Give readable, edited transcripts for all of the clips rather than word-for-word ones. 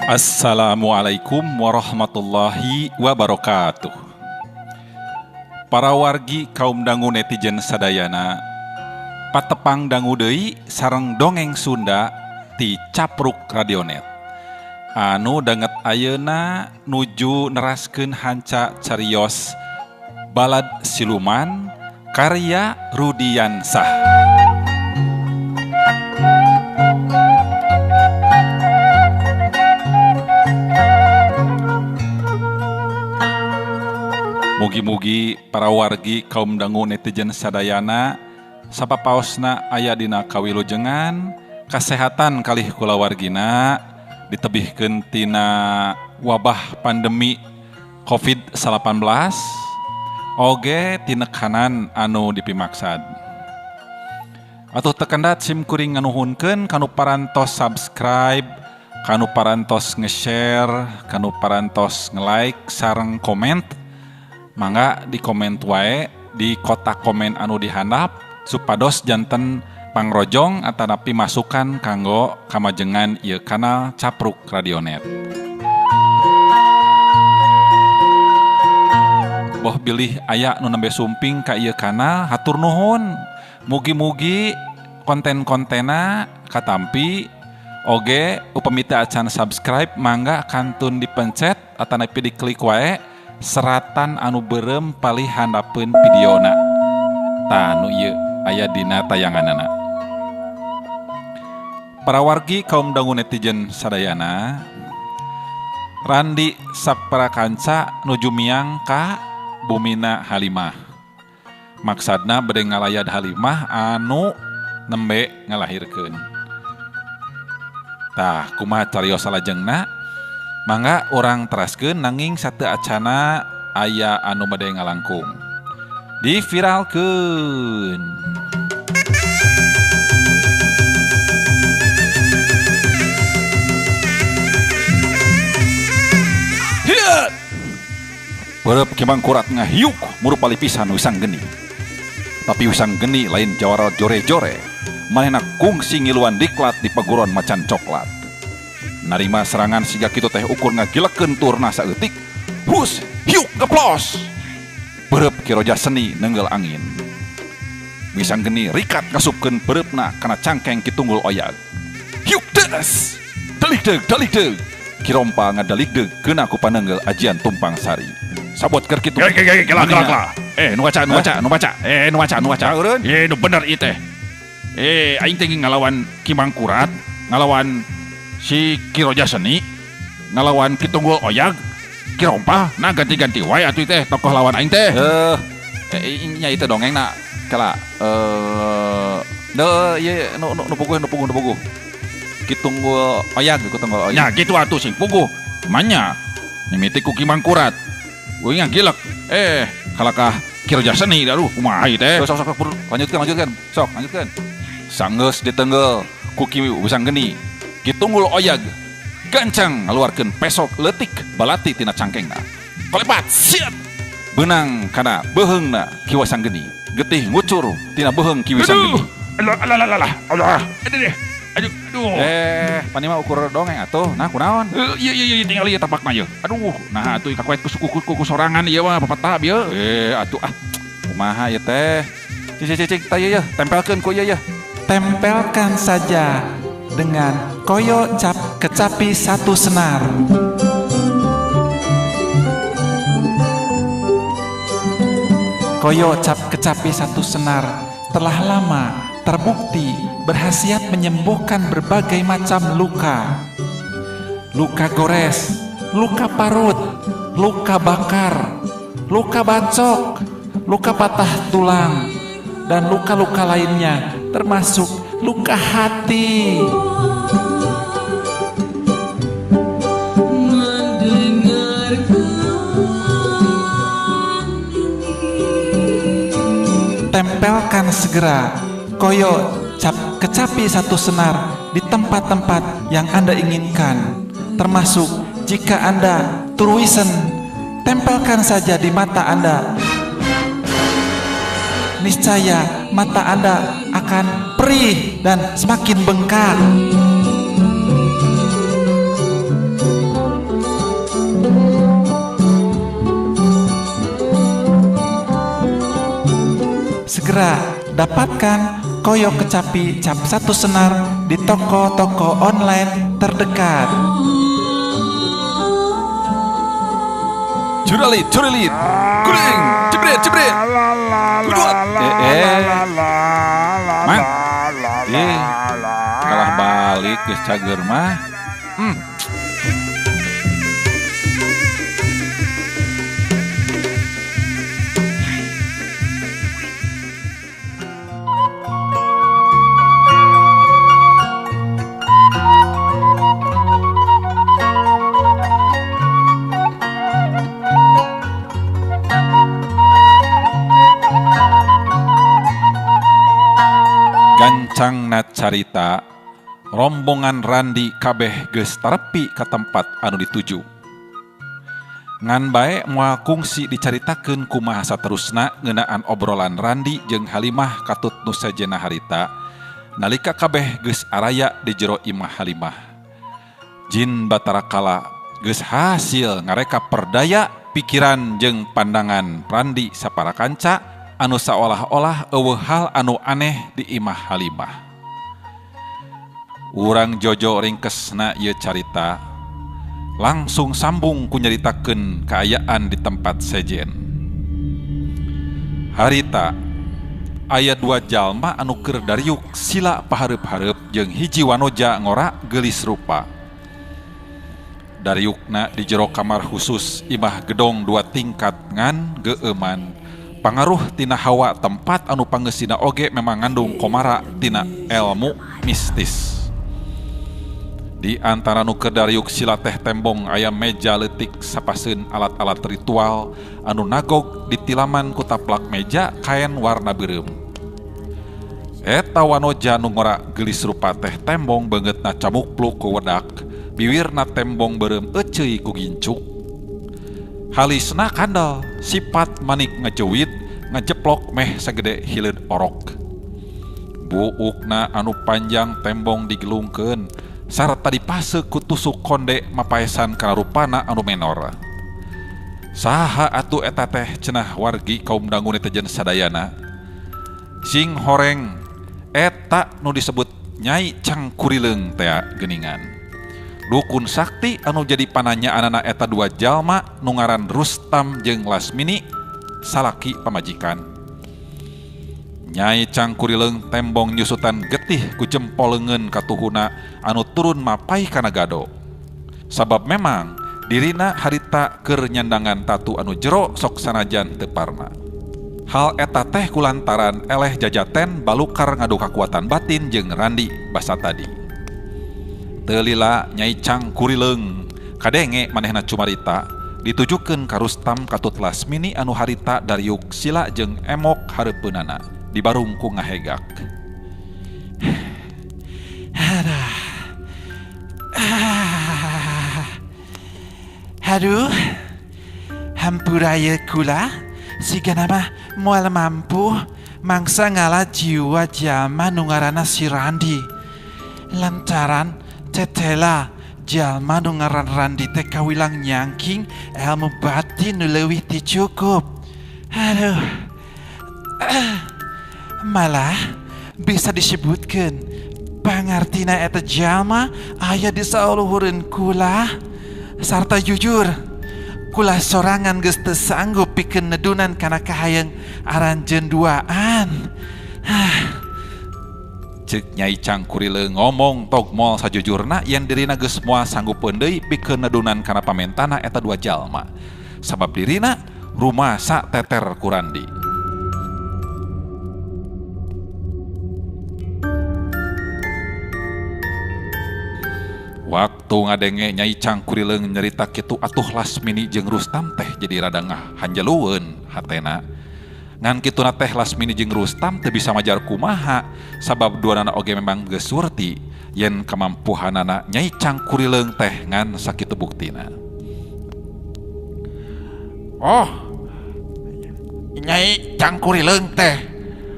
Assalamualaikum warahmatullahi wabarakatuh. Para wargi kaum dangu netizen sadayana, patepang dangu deui sareng dongeng Sunda ti Capruk Radionet. Anu danget ayeuna nuju neraskeun hanca carios Balad Siluman karya Rudiansah. Mugi-mugi para wargi kaum dangu netizen sadayana sapapaosna aya dina kawilujengan kasehatan kalih kulawargina ditebihkeun tina wabah pandemi COVID-19 oge tinekanan anu dipimaksad. Atuh tekendat sim kuring nganuhunkeun kanu parantos subscribe, kanu parantos nge-share, kanu parantos nge-like sareng komen. Mangga di komen wae di kotak komen anu dihandap supados janten pangrojong atanapi masukan kanggo kamajengan ieu kanal Capruk Radionet. Boh bilih aya nu nembe sumping ka ieu kanal hatur nuhun. Mugi-mugi konten-kontena katampi oge upami teu acan subscribe mangga kantun dipencet atanapi diklik wae seratan anu beureum palih handapeun videona tanu ieu aya dina tayanganana. Para wargi kaum dangu netizen sadayana, Randi saprakanca nuju miang ka bumina Halimah. Maksadna bade ngalayad Halimah anu nembe ngalahirkeun. Tah kumaha carios salajengna? Mangga orang teraskeun nanging satu acana aya anu bade ngalangkung. Diviralkeun. Hiat. Beureup Kimang Kurat ngahiuk murupali pisan wisang geni. Tapi wisang geni lain jawara jore-jore. Manehna kungsi ngiluan diklat di paguron macan coklat. Narima serangan siga kitu teh ukur ngagilekeun turna saeutik. Hus, hiuk geplos. Beureub Kiroja Seni nenggel angin. Wisang geni rikat ngasupkeun beureupna kana cangkeng kitunggul oyag. Hiuk deus. Dalig-deug. Kirompa ngadalig-deug keuna ku panenggel ajian tumpang sari. Sabot keur kitu. Gelak. Nu baca. Nu baca. Eureun. Nu bener ieu teh. Aing teh ngalawan Kimang Kurat, ngalawan si Kiroja Seni, ngalawan Kitunggul Oyag, Kirompa, nah ganti-ganti wae atuh teh tokoh lawan aing teh. Nya itu dongengna kala ieu nu puguh. Kitunggul Oyag. Nya kitu atuh sing puguh. Manya mimiti ku Kimang Kurat. Uing ngagilek. Kalakah Kiroja Seni aduh kumaha ieu teh. Sok lanjutkeun. Sok lanjutkeun. Sanggeus ditenggel ku Wisang Geni. Kitunggul Oyag gancang ngaluarkeun pesok leutik balati tina cangkengna. Kolepat siat beunang kana beheungna Ki Wisang Geni. Getih ngucur tina beheung Ki Wisang Geni. Allah. Aduh. Pani mah ukur dongeng atuh. Nah kunaon? Iya tinggal ieu tapakna ieu. Aduh, nah atuh kakuet ku sorangan ieu mah papatah ieu. Atuh kumaha ieu teh? Cicing tah ieu tempelkeun ku ieu. Tempelkan saja dengan koyo kecapi satu senar. Koyo kecapi satu senar telah lama terbukti berhasiat menyembuhkan berbagai macam luka. Luka gores, luka parut, luka bakar, luka bacok, luka patah tulang, dan luka-luka lainnya termasuk luka hati. Tempelkan segera koyo kecapi satu senar di tempat-tempat yang Anda inginkan, termasuk jika Anda turwisen, tempelkan saja di mata Anda. Niscaya mata Anda akan perih dan semakin bengkak. segera dapatkan Koyo Kecapi cap 1 senar di toko-toko online terdekat. Curalit, kuring, jebret, kuduat. Mang, kalah balik geus cager mah. Gancangna carita, rombongan Randi kabeh geus tarepi ka tempat anu dituju. Ngan bae moal kungsi dicaritakeun kumaha saterusna ngeunaan obrolan Randi jeung Halimah katut nu sajena harita nalika kabeh geus araya di jero imah Halimah. Jin Batara Kala geus hasil ngareka perdaya pikiran jeung pandangan Randi sapara kanca anu saolah-olah eueuh hal anu aneh di imah Halimah. Urang jojo ringkesna ieu carita langsung sambung ku nyaritakeun kaayaan di tempat sejen. Harita aya 2 jalma anu keur dariuk sila pahareup-hareup jeung hiji wanoja ngora geulis rupa. Dariukna di jero kamar khusus imah gedong 2 tingkat ngan geueuman. Pangaruh tina hawa tempat anu pangeusina oge memang ngandung komara tina ilmu mistis. Di antara nu keur dariuk sila teh tembong aya meja leutik sapaseun alat-alat ritual anu nagog ditilaman ku taplak meja kain warna beureum. Eta wanoja nu ngora geulis rupa teh tembong beungeutna camukpluk ku wedak, bibirna tembong beureum euceuy ku gincuk. Halisna kandal, sifat manik ngejeuwit, ngejeplok meh sagede hileud orok. Buukna anu panjang tembong digelungkeun, sarta dipase ku tusuk konde mapaesan kana rupana anu menor. Saha atuh eta teh cenah wargi kaum dangu netajen sadayana. Sing horeng eta nu disebut Nyai Cangkurileung teh geuningan. Dukun sakti anu jadi pananya anana eta 2 jalma nu ngaran Rustam jeung Lasmini salaki pamajikan. Nyai Cangkurileung tembong nyusutan getih ku jempol leungeun katuhuna anu turun mapai kana gado. Sabab memang dirina harita keur nyandangan tatu anu jero sok sanajan teu parna. Hal eta teh kulantaran eleh jajaten balukar ngadu kakuatan batin jeung Randi basa tadi. Teu lila Nyai Cangkurileung kadenge manehna cumarita ditujukeun ka Rustam katut Lasmini anu harita dariuk sila jeung emok hareupeunana dibarung ku ngahegak. Aduh, hampura ieu kula sigana mah moal mampu mangsa ngalah jiwa jalma nu ngaranna si Randi. Lantaran tetela jalma nu ngaran Randi teh kawilang nyangking ilmu batin nu leuwih ti cukup. Aduh. Malah bisa disebutkeun pangartina eta jalma aya di sauluhureun kula sarta jujur kula sorangan geus teu sanggup pikeun nedunan kana kahayang aran jenduaan. Ceuk Nyai Cangkurileung ngomong tog moal sajujurna yen dirina geus moal sanggupeun deui pikeun nedunan kana pamentana eta 2 jalma. Sabab dirina rumasa teter ku Randi. Waktu ngadenge Nyai Cangkurileung nyarita kitu atuh Lasmini jeung Rustam teh jadi rada ngahanjelueun hatena. Ngan kituna teh Lasmini jeung Rustam teu bisa majar kumaha sabab duanana oge memang geus surti yen kamampuhanana Nyai Cangkurileung teh ngan sakitu buktina. Oh, Nyai Cangkurileung teh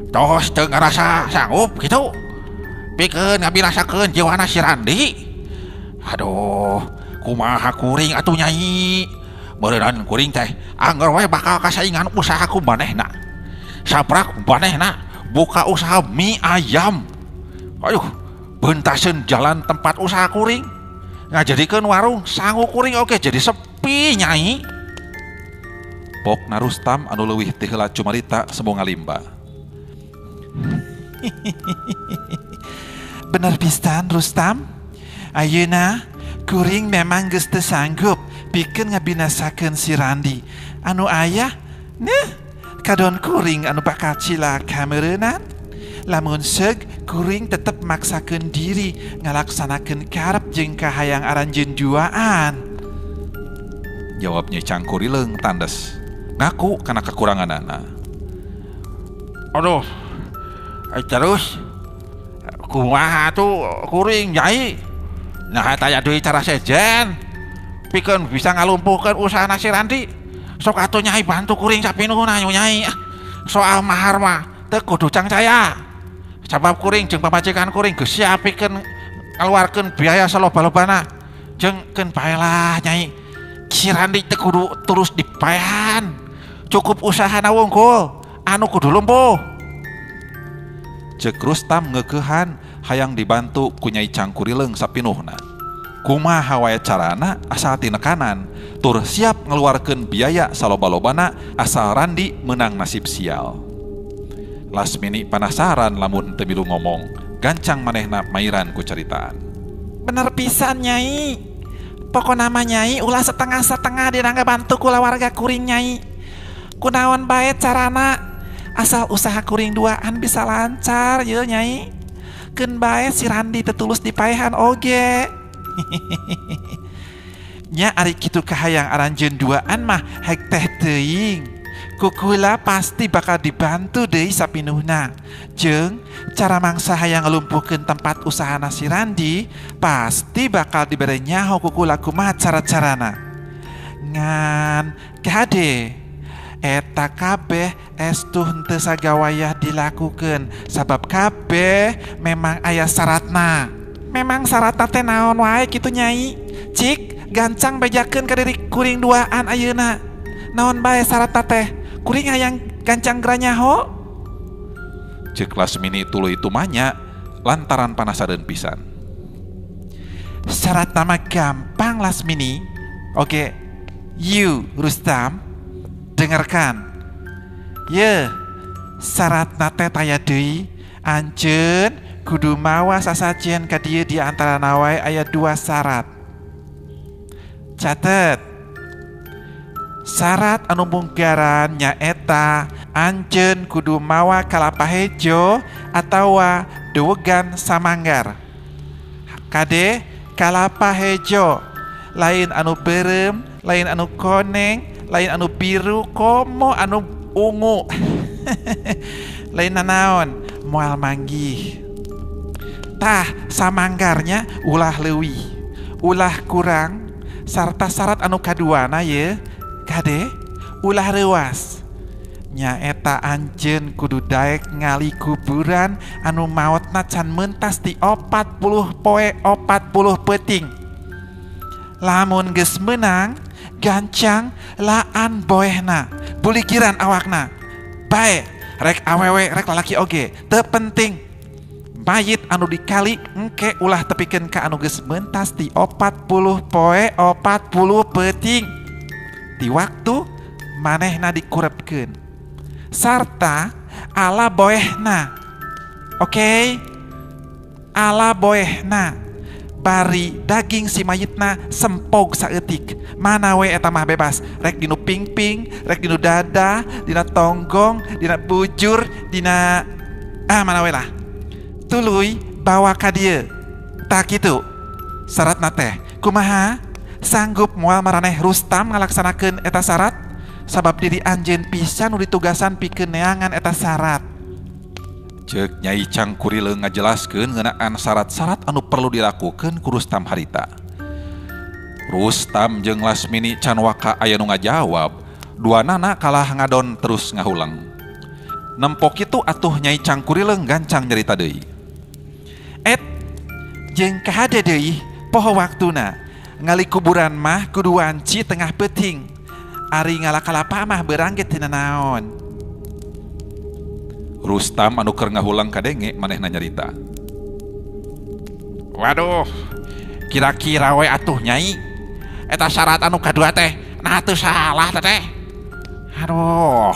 tos teu ngarasa sanggup kitu pikeun ngabirasakeun jiwana si Randi. Aduh, kumaha kuring atuh Nyai. Beureunan kuring teh anggar wae bakal kasaingan usaha ku manehna. sabrak manehna buka usaha mie ayam. Aduh, bentaseun jalan tempat usaha kuring. Ngajadikeun warung sangu kuring oke jadi sepi nyai. Pokna Rustam anu leuwih teu heula cumarita sembung ngalimba. Bener pisan Rustam. Ayeuna kuring memang geus teu sanggup pikeun ngabinasakeun si Randi. Anu aya nah kadon kuring anu bakal cilaka meureunana. Lamun seug kuring tetep maksakeun diri ngalaksanakeun karep jeung kahayang aranjeun juaan. Jawab Nyai Cangkurileung tandes ngaku kana kekuranganana. Aduh, terus kumaha tuh kuring nyai? Nah tanya deui cara sejen pikeun bisa ngalumpuhkeun usaha si Randi. Sok atuh nyai bantu kuring sapinuhna nyai. Soal mahar mah teu kudu cangcaya. Sabab kuring jeung pamajikan kuring geus siap pikeun ngaluarkeun biaya saloba-lobana. Jeung keun bae lah nyai. Si Randi teu kudu terus dipaehan. Cukup usahana wungkul anu kudu lumpuh. Cek Rustam ngeukehan hayang dibantu ku Nyai Cangkurileung sapinuhna. Kumaha wae carana asal tinekanan tur siap ngeluarkeun biaya saloba-lobana asal Randi menang nasib sial. Lasmini penasaran lamun teu milu ngomong, gancang manehna mairan ku caritaan. Bener pisan nyai. Pokona mah nyai ulah setengah-setengah dina ngabantu kula warga kuring nyai. Kunaon bae carana asal usaha kuring duaan bisa lancar ye nyai. Keun bae si Randi tetulus dipaehan oge. Nya ari kitu kahayang aranjeun duaan mah hek teh teuing. Kukula pasti bakal dibantu deui sapinuhna. Jeung cara mangsa hayang ngelumpuhkeun tempat usahana si Randi pasti bakal dibere nyaho kukula kumaha cara-carana. Ngan kade eta kabeh estuh henteu sagawayah dilakukeun sabab kabeh memang aya syaratna. Memang syaratna teh naon wae kitu nyai? Cik gancang bejakeun ka diri kuring duaan ayeuna. Naon bae syaratna teh? Kuring hayang gancang granyaho? Cek Lasmini tuluy tumanya lantaran panasareun pisan. Syaratna mah gampang Lasmini. Oke, you Rustam dengarkan. Ye, syaratna teh taya deui, anjeun kudu mawa sasajen ka dieu di antara nawai aya 2 syarat. Catet. Syarat anu munggaran nyaeta anjeun kudu mawa kalapa hejo atawa dewegan samanggar. Kade kalapa hejo, lain anu beureum, lain anu koneng, lain anu biru, komo anu ungu. Lain nanaon moal manggih. Tah samanggarnya ulah leuwih, ulah kurang, sarta syarat anu kaduana ye kade ulah reuas. Nyaeta anjeun kudu daek ngali kuburan anu maotna can meuntas ti 40 poe 40 peuting. Lamun geus meunang gancang laan boehna, bulikiran awakna. Bae, rek awewe rek lalaki oge, teu penting. Mayit anu dikali engke ulah tepikeun ka anu geus meuntas ti 40 poe 40 peuting. Ti waktu manehna dikurepkeun. Sarta ala boehna. Oke? Ala boehna. Bari daging si mayitna sempog saeutik. Mana we eta mah bebas. Rek dinu pingping, rek dinu dada, dina tonggong, dina bujur, dina mana we lah. Tuluy bawa ka dieu. Tak kitu. Syaratna teh kumaha? Sanggup moal maraneh Rustam ngalaksanakeun eta syarat? Sabab diri anjeun pisan nu ditugasan pikeun neangan eta syarat. Cek Nyai Cangkurileung ngajelaskeun ngeunaan syarat-syarat anu perlu dilakukeun ku Rustam harita. Rustam jeung Lasmini can waka aya nu ngajawab, duanana kalah ngadon terus ngahulang. Nempok kitu atuh Nyai Cangkurileung gancang nyarita deui. Jeung kahade deui poho waktuna. Ngali kuburan mah kudu wanci tengah peuting. Ari ngalakalapa mah beurang ge teu naon. Rustam anu keur ngahulang kadenge manehna nyarita. Waduh, kira-kira we atuh Nyai, eta syarat anu kadua teh nah teu salah teh. Aduh,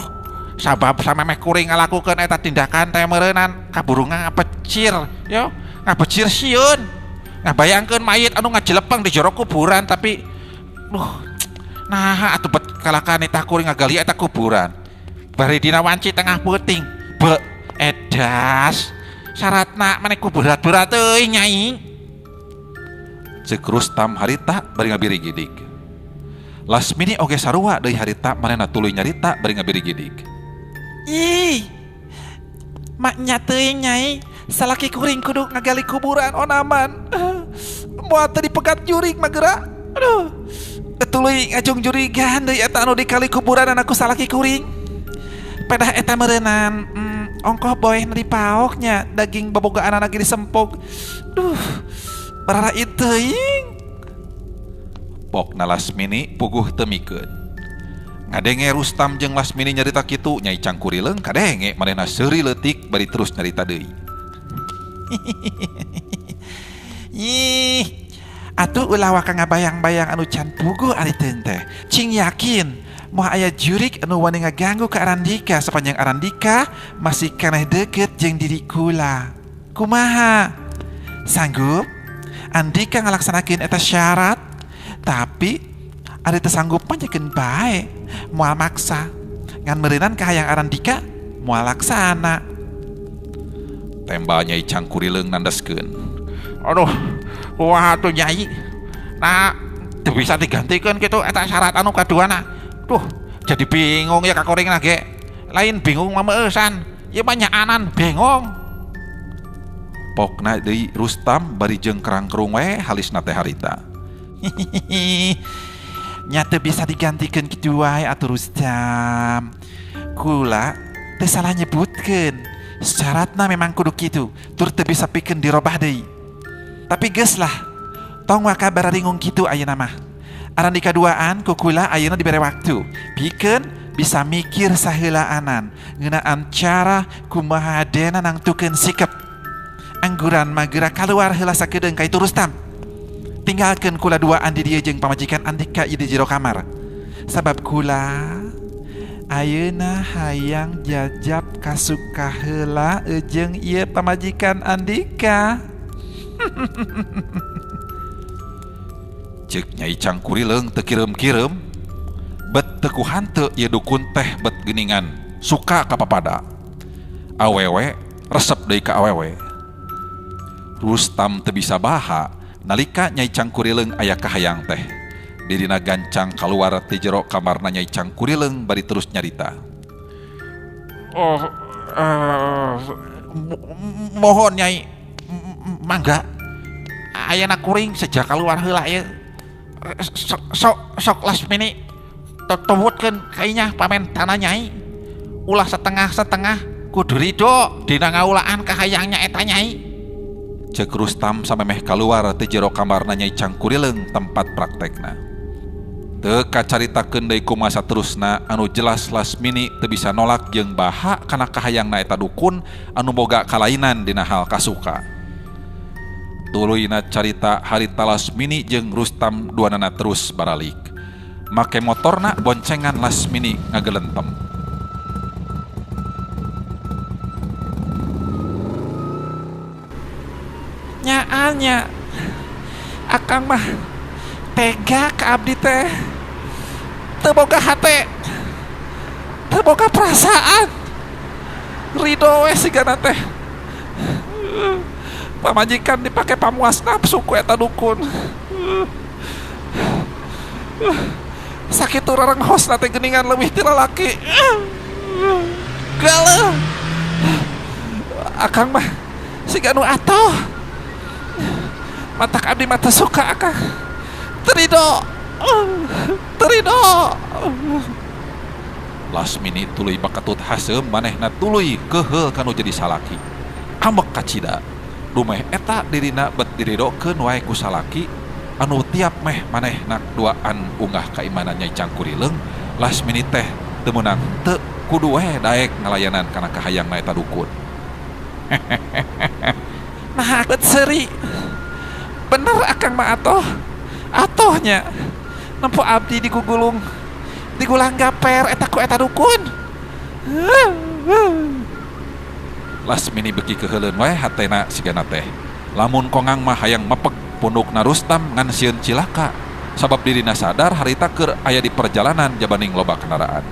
sabab samemeh kuring ngalakukeun eta tindakan teh meureunnan kaburu ngapecir, yo, ngapecir sieun. Ngabayangkeun mayit anu ngajelepeng di jero kuburan tapi nah atuh bet kalakan eta kuring ngagali eta kuburan. Bari dina wanci tengah peuting. Be edas syaratna maneh ku berat-berat euy Nyai. Ceuk Rustam harita bari ngabiri gidig. Lasmini oge sarua deui harita manehna tuluy nyarita bari ngabiri gidig. Ih, maknya teuing Nyai, salaki kuring kudu ngagali kuburan onaman. Moal teu dipegat jurig mah geura. Aduh, tuluy ngajung jurigan deui eta anu dikali kuburan anaku salaki kuring. Pedah eta meureunnan ongkoh boeh dipaoknya daging bobogaan lagi disempog. Duh, barara ieu teuing. Pokna Lasmini puguh teu mikeun. Ngadenge Rustam jeung Lasmini nyarita kitu, Nyai Cangkurileung kadenge manehna seuri leutik bari terus nyarita deui. Ih, atuh ulah waka ngabayang-bayang anu can puguh ari teu teh. Cing yakin moal aya jurig anu wani ngaganggu ka Arandika sapanjang Arandika masih keneh deket jeung diri kula. Kumaha? Sanggup? Andika ngalaksanakeun eta syarat, tapi ari teu sanggup panjekeun bae moal maksa. Ngan meureunnan kahayang Arandika moal laksana. Tembal Nyai Cangkurileung nandaskeun. Aduh, wah tuh Nyai. Nah, teu bisa digantikeun kitu eta syarat anu kaduana. Duh, jadi bingung ya kakuring ge. Lain bingung mah meueusan, ieu mah nyaanan bengong. Pokna deui Rustam bari jeung kerang-kerung we halisna teh harita. Nya teu bisa digantikeun kitu wae atuh Rustam. Kula teu salah nyebutkeun. Syaratna memang kudu kitu, tur teu bisa pikeun dirobah deui. Tapi geus lah, tong waka bararingung kitu ayeuna mah. Arandika duaan ku kula ayeuna dibere waktu. Pikeun bisa mikir saheulaanan ngeunaan cara kumaha dena nangtukeun sikep. Angguran mah geura kaluar heula sakedeung ka itu Rustam. Tinggalkeun kula duaan di dieu jeung pamajikan Andika ieu di jero kamar. Sabab kula ayeuna hayang jajab kasuka heula jeung ieu pamajikan Andika. Ceuk Nyai Cangkurileung teu kirem-kirem, bet teu ku hanteu ieu dukun teh bet geuningan suka ka papada. Awewe resep deui ka awewe. Rustam teu bisa baha nalika Nyai Cangkurileung aya kahayang teh. Dirina gancang kaluar ti jero kamarna Nyai Cangkurileung bari terus nyarita. Oh, mohon Nyai, mangga. Ayeuna kuring sejak keluar heula ieu. Sok Lasmini tuwutkeun kainya pamen tanah Nyai. Ulah setengah-setengah kudu ridho dina ngaulaan kahayangnya eta Nyai. Ceuk Rustam samemeh kaluar ti jero kamarna Nyai Cangkurileung tempat praktekna. Teu kacaritakeun deui kumaha saterusna anu jelas Lasmini teu bisa nolak jeung baha kana kahayangna eta dukun anu boga kalainan dina hal kasuka. Tuluyna carita harita Lasmini jeung Rustam duanana terus baralik. Make motorna boncengan Lasmini ngagelentem. Nyaanya akang mah tega ka abdi teh. Teu boga hate, teu boga perasaan. Ridho we sigana teh. Pamajikan dipake pamuas nafsu ku eta dukun. Sakitu rarengosna teh geuningan leuwih ti lalaki. Galeuh. Akang mah siga nu atoh. Matak abdi mah teu suka akang. Terido. Lasmini tuluy bakatut haseum manehna tuluy keheul kanu jadi salaki. Ambek kacida. Dumeh eta dirina bet diridokeun wae ku salaki anu tiap meh manehna duaan unggah kaimanan Nyai Cangkurileung. Lasmini teh teu meunang teu kudu we daek ngalayanan kana kahayangna eta dukun. Nah, bet seri. Bener akang mah atohnya. Nempo abdi digugulung. Digulang gaper eta ku eta dukun. Lasmini beki keheuleun wae hatena sigana teh. Lamun kongang mah hayang mepek pundukna Rustam ngan sieun cilaka. Sabab dirina sadar harita keur aya di perjalanan jabaning loba kendaraan.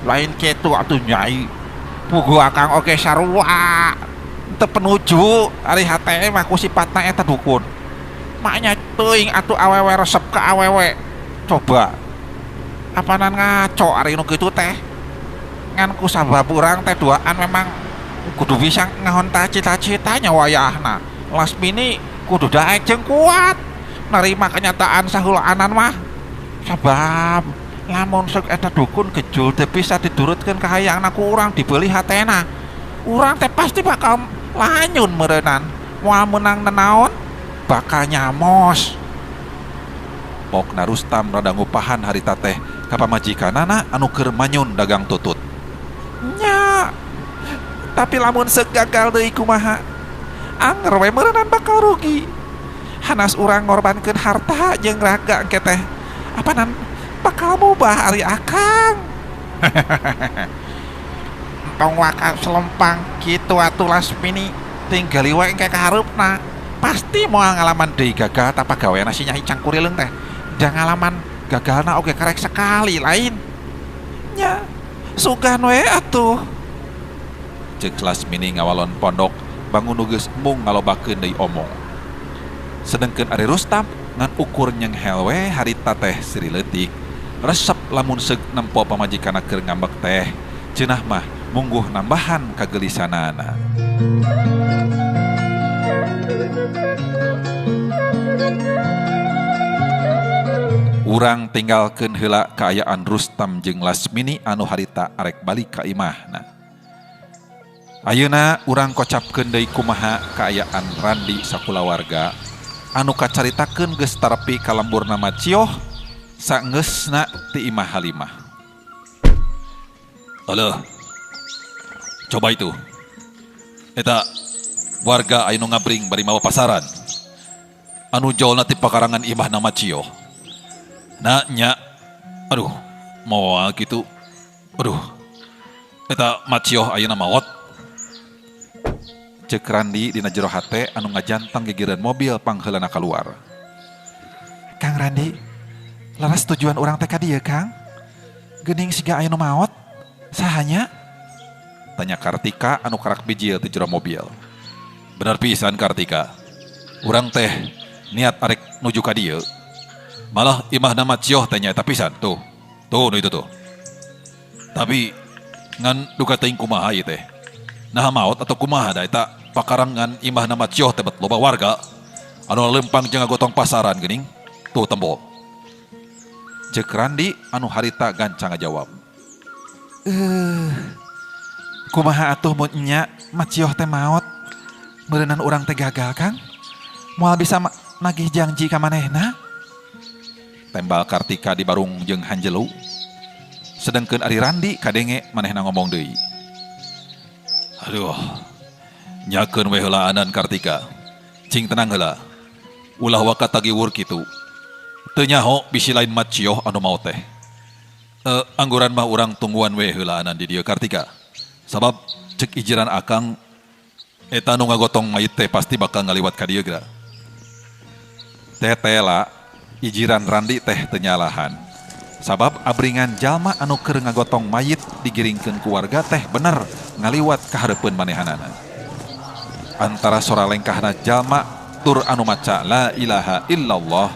Lain kitu atuh Nyai. Pugu akang oge sarua. Teu penuju ari hate mah ku sifatna eta dukun. Maknya teuing atuh awewe resep ka awewe. Coba. Apanan ngaco ari nu kitu teh. Ngan ku sabab urang teh duaan memang kudu bisa ngahonta cita-citanya wayahna. Lasmini kudu daek jeung kuat narima kenyataan sahulaanan mah. Sabab lamun sok eta dukun kejul teh bisa diturutkeun kahayangna ku urang dibeuli hatena. Urang teh pasti bakal lanyun meureunnan. Moal meunang nenaon bakal nyamos. Pokna Rustam rada ngupahan harita teh ka pamajikanana anu keur manyun dagang tutut. Nya. Tapi lamun seuk gagal deui kumaha? Anger we meureunnan bakal rugi. Hanas urang ngorbankeun harta jeung raga engke teh. Apanan bakal mubah ari akang. Entong waka selempang kitu atuh Lasmini. Tinggali wae engke ka hareupna. Pasti moal ngalaman deui gagal tapa gaweana si Nyai Cangkurileung teh. Dan ngalaman gagalna oge karek sekali lain. Nya, sugan we atuh. Ceuk Lasmini ngawalon pondok bangun nu geus mung ngalobakeun deui omong. Sedengkeun ari Rustam ngan ukur nyenghel we harita teh siri leutik. Resep lamun seug nempo pamajikanna keur ngambek teh. Ceunah mah mungguh nambahan kagelisanana. Urang tinggalkeun heula kaayaan Rustam jeung Lasmini anu harita arek balik ka imahna. Ayeuna urang kocapkeun deui kumaha kaayaan Randi sakulawarga anu kacaritakeun geus tarepi ka lemburna Macioh saenggeusna ti imah Halimah. Aleuh. Coba itu. Eta warga anu ngabring bari mawa pasaran. Anu jolna ti pakarangan imahna Macioh. Nah, nya, aduh, moal gitu, aduh, eta Macioh ayeuna maot. Ceuk Randi dina jero hate anu ngajantang gigireun mobil pangheulana kaluar. Kang Randi, laras tujuan urang teh ka dieu Kang? Geuning siga aya nu maot? Sahanya? Tanya Kartika anu karak bijil ti jero mobil. Bener pisan Kartika. Urang teh niat arek nuju ka dieu. Malah imahna Macioh tanya eta pisan tuh nu itu tuh. Tapi ngan duka teuing kumaha ieu teh. Nah maot atau kumaha da eta pakarangan imahna Macioh teh bet loba warga anu lempang jeung ngagotong pasaran geuning. Tuh tembo. Ceuk Randi anu harita gancang ngajawab. Kumaha atuh mun nya Macioh teh maot? Meureunnan urang teh gagal Kang. Moal bisa nagih janji ka manehna? Tembal Kartika di barung jeung Hanjelu. Sedengkeun ari Randi kadenge manehna ngomong deui. Aduh. Nyakeun we heula anan Kartika. Cing tenang heula. Ulah waka tagiwur kitu. Teu nyaho bisi lain Macioh anu maot teh. Angguran mah urang tungguan we heula anan di dieu Kartika. Sabab ceuk ijiran akang eta nu ngagotong mayit teh pasti bakal ngaliwat ka dieu geura. Tetela ijiran Randi teh teu nyalahan. Sabab abringan jalma anu keur ngagotong mayit digiringkeun ku warga teh bener ngaliwat ka hareupeun manehanana. Antara sora lengkahna jalma tur anu maca la ilaha illallah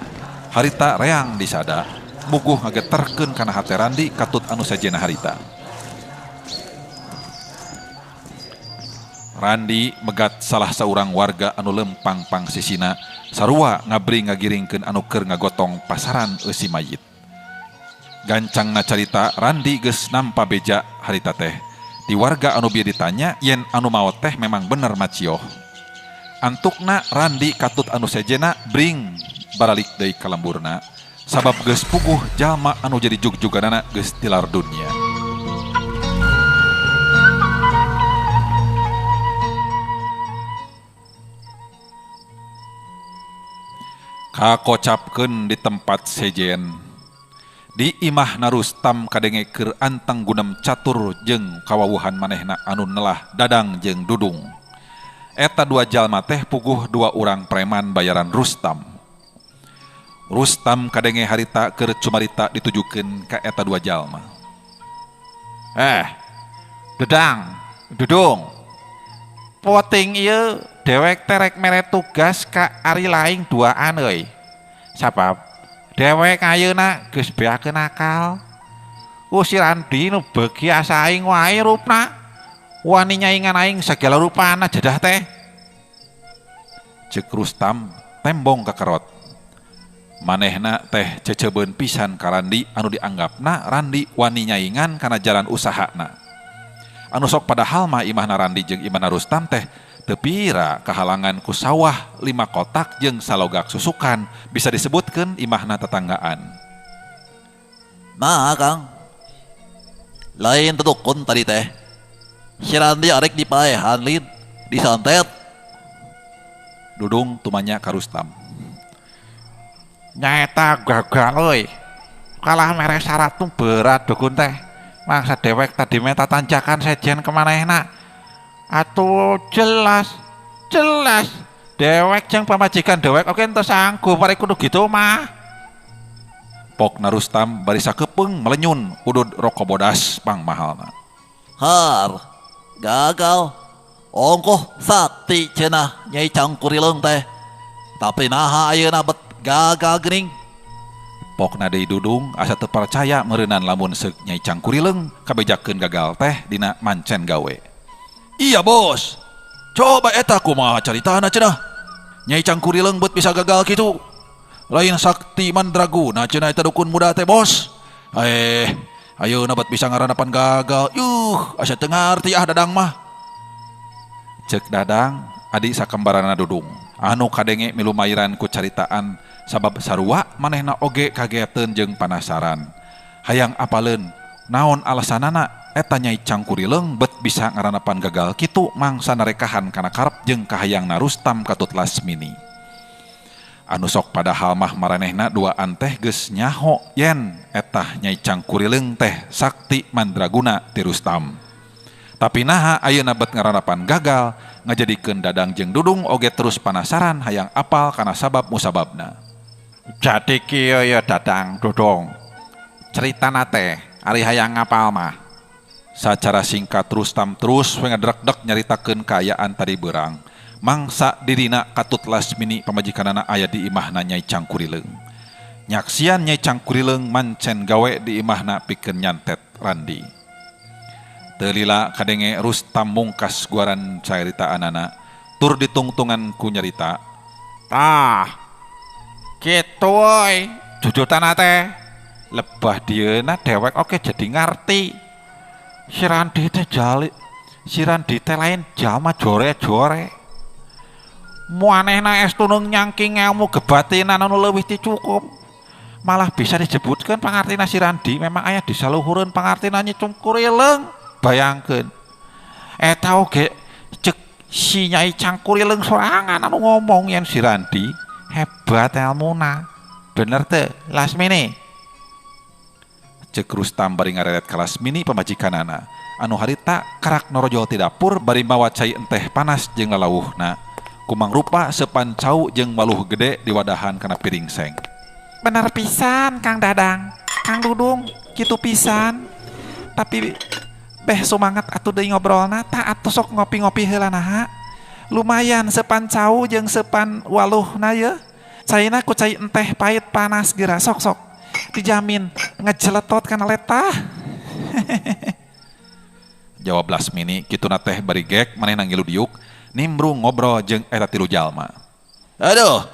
harita reang disada muguh ngageterkeun kana hate Randi katut anu sajena harita. Randi megat salah saurang warga anu lempang pangsisina sarua ngabring ngagiringkeun anu keur ngagotong pasaran eusi mayit. Gancang ngacarita Randi geus nampa beja harita teh. Di warga anu bieu ditanya yen anu maot teh memang bener Macioh. Antukna Randi katut anu sejena bring baralik deui ka lemburna sabab geus puguh jalma anu jadi jug-juganana geus tilar dunia. Kakocapkeun di tempat sejen di imahna Rustam kadenge keur antang gunem catur jeung kawawuhan manehna anu nelah Dadang jeung Dudung. Eta dua jalma teh puguh dua urang preman bayaran Rustam. Rustam kadenge harita keur cumarita ditujukeun ka eta dua jalma. Dadang, Dudung, poting ieu dewek terek mere tugas ka ari laing duaan euy. Sabab dewek ayeuna geus beakeun akal. Si Randi nu beuki asa aing wae rupna. Wani nyaingan aing sagala rupana jadah teh. Ceuk Rustam tembong kakerot. Manehna teh cecebeun pisan ka Randi anu dianggapna Randi wani nyaingan kana jalan usahana. Anu sok padahal mah imahna Randi jeung imahna Rustam teh teu pira kahalangan ku sawah 5 kotak jeung salogak susukan, bisa disebutkeun imahna tetanggaan. Nah Kang, lain tetukun tadi teh si Randi arek dipaehan lid disantet. Dudung tumanya ka Rustam. Nyaeta gagal euy. Kalah mere syarat tu berat dukun teh. Mangsa dewek tadi meta tanjakan sejen kemanehna. Atuh jelas dewek jeung pamajikan dewek oke ente sanggup bari kudu gitu mah. Pokna Rustam bari sakepeung melenyun udud roko bodas pangmahalna. Har, gagal. Ongkoh sakti cenah Nyai Cangkurileung teh. Tapi naha ayeuna bet gagal geuning. Pokna deui Dudung asa teu percaya meureunnan lamun seuk Nyai Cangkurileung kabejakeun gagal teh dina mancen gawe. Iya bos, coba eta kumaha caritana cenah. Nyai Cangkurileung bet bisa gagal gitu. Lain sakti mandraguna cenah eta dukun muda teh bos. Ayeuna bet bisa ngaranapan gagal. Asa teu ngarti Dadang mah. Ceuk Dadang, adik sakembarana Dudung. Anu kadenge milu mairan ku caritaan sabab sarua manehna oge kageteun jeung panasaran. Hayang apaleun naon alasanana eta Nyai Cangkurileung bet bisa ngaranapan gagal kitu mangsa narekahan kana karep jeung kahayangna Rustam katut Lasmini. Anu sok padahal mah maranehna duaan teh geus nyaho yen eta Nyai Cangkurileung teh sakti mandraguna ti Rustam. Tapi naha ayeuna bet ngaranapan gagal ngajadikeun Dadang jeung Dudung oge terus panasaran hayang apal kana sabab musababna. Jadi kieu ya Dadang Dudung. Ceritana teh ari hayang ngapal mah. Sacara singkat Rustam terus ngedrek-dek nyaritakeun kaayaan tadi beurang. Mangsa dirina katut Lasmini pamajikanana aya di imahna Nyai Cangkurileung. Nyaksian Nyai Cangkurileung mancen gawe di imahna pikeun nyantet Randi. Teu lila kadenge Rustam mungkas guaran caritaanana tur ditungtungan ku nyarita. Tah. Kitu euy, jujutana teh. Lebah dieuna dewek oke jadi ngarti. Si Randi teh lain jalma jore-jore. Muanehna estu nu nyangking ilmu gebatinan anu leuwih ti cukup. Malah bisa disebutkeun pangartina si Randi memang aya di saluhureun pangartina Nyai Cangkurileung. Bayangkeun. Eta oge cek si Nyai Cangkurileung sorangan anu ngomong yen si Randi hebat ilmuna. Bener teu Lasmini? Ceuk Rustam bari ngareret ka Lasmini pamajikanana. Anu harita karak norojol ti dapur bari mawa cai enteh panas jeung lalawuhna. Kumang rupa sepan cau jeung waluh gede diwadahan kana piring seng. Bener pisan Kang Dadang, Kang Dudung, kitu pisan. Tapi beh sumangat atuh deui ngobrolna, tah atuh sok ngopi-ngopi heula naha. Lumayan sepan cau jeung sepan waluhna ye. Caina ku cai enteh pahit panas geura sok. Dijamin ngejeletot kana letah. Jawab Lasmini kituna teh bari gek manehna ngilu diuk nimbrung ngobrol jeung eta tilu jalma. Aduh,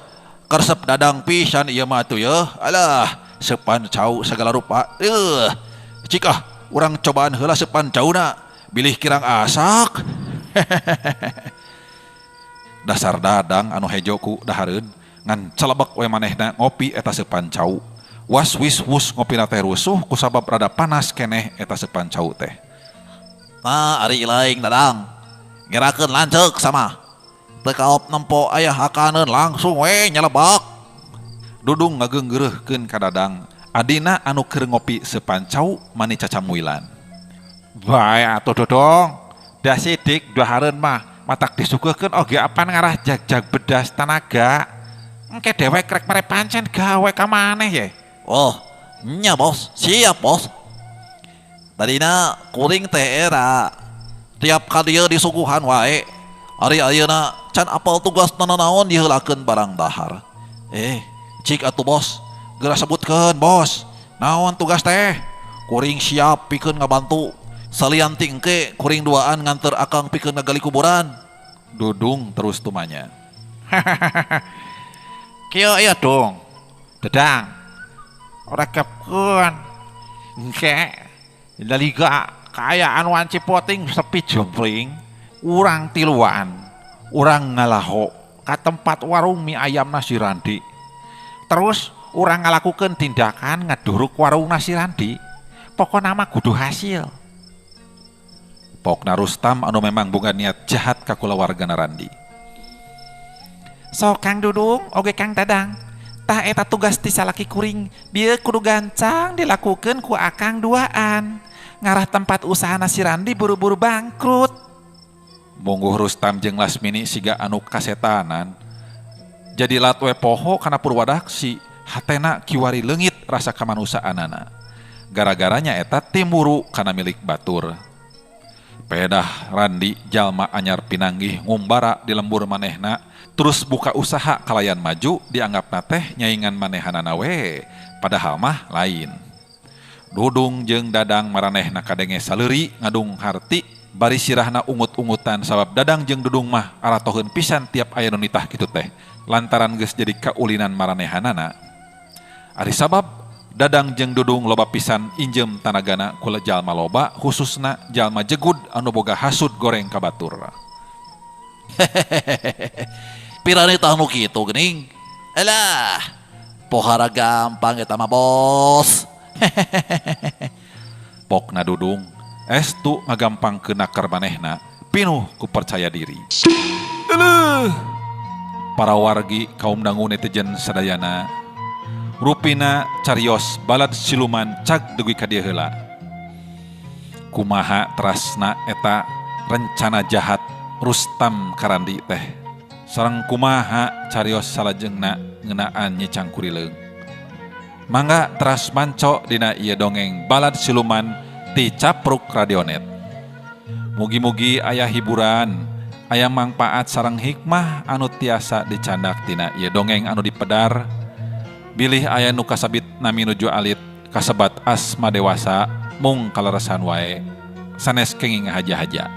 karesep Dadang pisan ieu mah atuh yeuh. Alah, sepan cau sagala rupa. Cik urang cobaan heula sepan cauna, bilih kirang asak. Dasar Dadang anu hejo ku dahareun ngan celebek we manehna ngopi eta sepan cau. Was wis wus ngopina teh rusuh kusabab rada panas keneh eta sepancau teh. Nah, ari laing dadang. Gerakeun lanceuk sama. Teu kaop nempo aya hakaneun langsung we nyelebak. Dudung ngageunggeureurkeun ka Dadang. Adina anu keur ngopi sepancau mani cacamuilan. Bae atuh Dodong. Da sidik dua hareun mah matak disuguhkeun oge apan ngarah jag-jag bedas tanaga. Engke dewek rek mere pancen gawe ka maneh ye. Oh, nya bos, siap bos. Tadina kuring teh era tiap kali disuguhan wae. Ari ayeuna can apal tugas nanaon diheulakeun barang dahar. Cik atuh bos, geura sebutkeun bos. Naon tugas teh? Kuring siap pikeun ngabantu. Salianti engke kuring duaan nganter akang pikeun ngagali kuburan. Dudung terus tumanya. Kieu ieu dong. Dedang. Ora kepkeun. Engke daliga kaayaan wan Cipoting sepi jompling. Urang tiluan. Urang ngalaho ka tempat warung mie ayam nasi Randi. Terus urang ngalakukeun tindakan ngeduruk warung nasi Randi. Pokona mah kudu hasil. Pokna Rustam anu memang boga niat jahat ka kulawargana Randi. So Kang Dudung, oge Kang Dadang. Tah eta tugas ti salaki kuring, bieu kudu gancang dilakukeun ku akang duaan. Ngarah tempat usaha nasi Randi buru-buru bangkrut. Mungguh Rustam jeung Lasmini siga anu kasetanan. Jadi latwe poho kana Purwadaksi, hatena kiwari leungit rasa kamanusaanana. Gara-garanya eta timuru kana milik batur. Pedah Randi jalma anyar pinanggih ngumbara di lembur manehna, terus buka usaha kalayan maju dianggapna teh nyaingan manehanana we, padahal mah lain. Dudung jeung Dadang maranehna kadenge saleuri ngadung harti bari sirahna ungut-ungutan sabab Dadang jeung Dudung mah aratoheun pisan tiap aya nu nitah kitu teh lantaran geus jadi kaulinan maranehanana. Ari sabab Dadang jeung Dudung loba pisan injem tanagana ku jalma loba khususna jalma jegud anu boga hasud goreng ka batur. Pirani tah nu kitu geuning. Alah, pohara gampang eta mah bos. Pokna Dudung estu ngagampangkeun nakar manehna pinuh ku percaya diri. Para wargi kaum dangu netizen sadayana rupina carios balad siluman cag deui ka dieu heula. Kumaha terasna eta rencana jahat Rustam Karandi teh. Sareng kumaha carios salajengna ngeunaan Nyi Cangkurileung. Mangga teras manco dina ieu dongeng balad siluman ti Capruk Radionet. Mugi-mugi aya hiburan, aya mangpaat sareng hikmah anu tiasa dicandak tina ieu dongeng anu dipedar. Bilih aya nu kasabit nami nuju alit kasebat asma dewasa mung kaleresan wae sanes kenging haja-haja.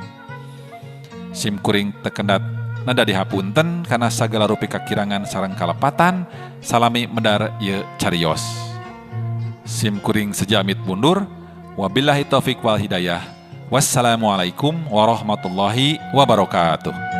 Sim kuring tekendat nada dihapunten kana sagala rupi kakirangan sareng kalepatan salami medar ieu carios. Sim kuring sejamit mundur. Wabillahi taufik wal hidayah. Wassalamualaikum warahmatullahi wabarakatuh.